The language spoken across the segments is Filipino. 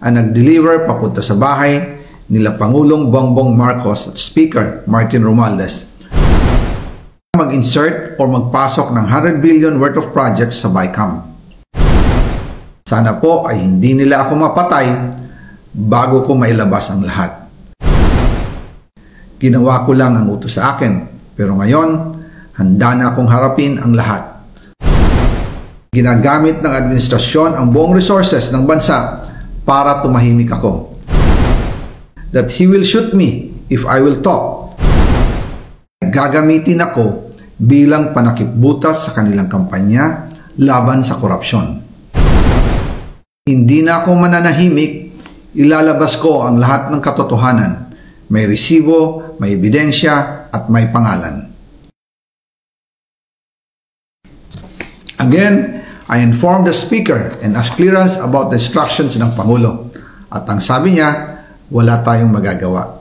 ang nag-deliver papunta sa bahay nila Pangulong Bongbong Marcos at Speaker Martin Romualdez mag-insert o magpasok ng 100 billion worth of projects sa BICAM. Sana po ay hindi nila ako mapatay bago ko mailabas ang lahat. Ginawa ko lang ang utos sa akin, pero ngayon, handa na akong harapin ang lahat. Ginagamit ng administrasyon ang buong resources ng bansa para tumahimik ako. That he will shoot me if I will talk. Gagamitin ako bilang panakipbutas sa kanilang kampanya laban sa korupsyon. Hindi na ako mananahimik, ilalabas ko ang lahat ng katotohanan. May resibo, may ebidensya, at may pangalan. Again, I informed the Speaker and asked clearance about the instructions ng Pangulo. At ang sabi niya, wala tayong magagawa.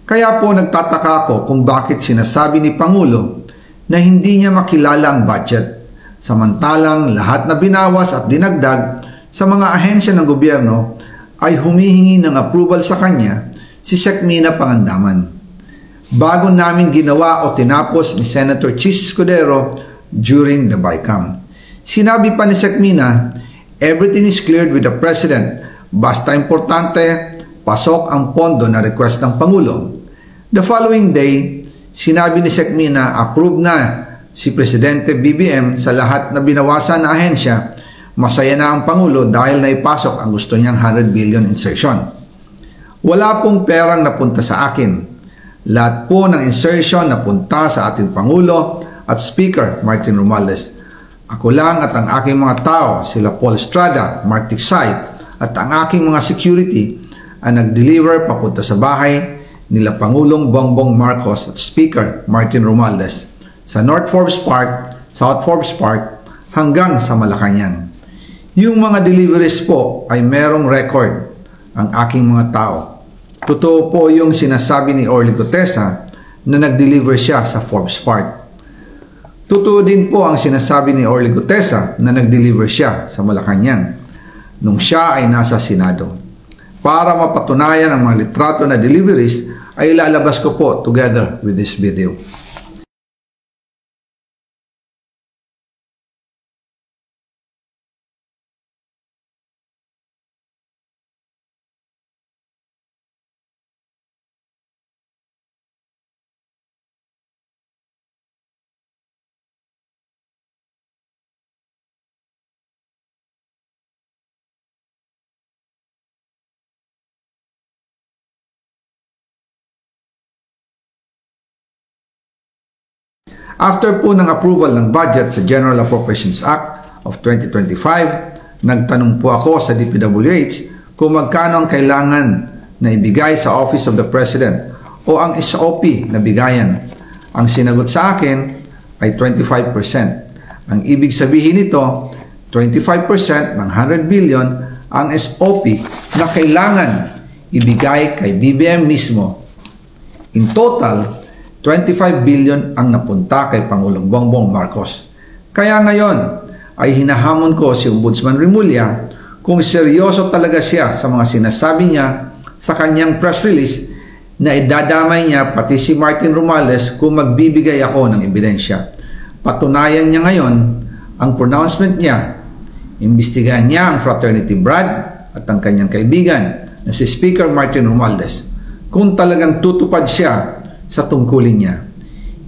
Kaya po nagtataka ako kung bakit sinasabi ni Pangulo na hindi niya makilala ang budget, samantalang lahat na binawas at dinagdag sa mga ahensya ng gobyerno ay humihingi ng approval sa kanya si Sec. Mina Pangandaman. Bago namin ginawa o tinapos ni Senator Chis Escudero during the BICAM. Sinabi pa ni Sec. Mina, everything is cleared with the President, basta importante, pasok ang pondo na request ng Pangulo. The following day, sinabi ni Sec. Mina, approve na si Presidente BBM sa lahat na binawasan na ahensya. Masaya na ang Pangulo dahil naipasok ang gusto niyang 100 billion insertion. Wala pong perang napunta sa akin. Lahat po ng insertion napunta sa ating Pangulo at Speaker Martin Romualdez. Ako lang at ang aking mga tao, sila Paul Estrada, Mark Tiksay, at ang aking mga security ang nag-deliver papunta sa bahay nila Pangulong Bongbong Marcos at Speaker Martin Romualdez sa North Forbes Park, South Forbes Park hanggang sa Malacanang. Yung mga deliveries po ay merong record ang aking mga tao. Totoo po yung sinasabi ni Orly Gutesa na nag-deliver siya sa Forbes Park. Totoo din po ang sinasabi ni Orly Gutesa na nag-deliver siya sa Malacanang nung siya ay nasa Senado. Para mapatunayan ang mga litrato na deliveries ay ilalabas ko po together with this video. After po ng approval ng budget sa General Appropriations Act of 2025, nagtanong po ako sa DPWH kung magkano ang kailangan na ibigay sa Office of the President o ang SOP na bigayan. Ang sinagot sa akin ay 25%. Ang ibig sabihin nito, 25% ng 100 billion ang SOP na kailangan ibigay kay BBM mismo. In total, 25 billion ang napunta kay Pangulong Bongbong Marcos. Kaya ngayon ay hinahamon ko si Ombudsman Remulla kung seryoso talaga siya sa mga sinasabi niya sa kanyang press release na idadamay niya pati si Martin Romualdez kung magbibigay ako ng ebidensya. Patunayan niya ngayon ang pronouncement niya. Imbestigahan niya ang fraternity Brad at ang kanyang kaibigan na si Speaker Martin Romualdez kung talagang tutupad siya sa tungkulin niya.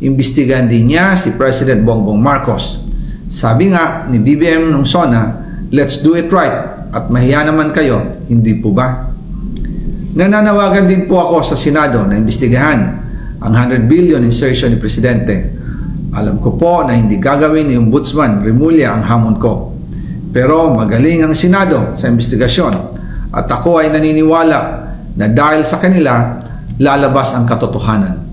Imbestigahan din niya si President Bongbong Marcos. Sabi nga ni BBM nung SONA, let's do it right at mahiya naman kayo, hindi po ba? Nananawagan din po ako sa Senado na imbestigahan ang 100 billion insertion ni Presidente. Alam ko po na hindi gagawin ni Ombudsman Remulla ang hamon ko. Pero magaling ang Senado sa imbestigasyon at ako ay naniniwala na dahil sa kanila lalabas ang katotohanan.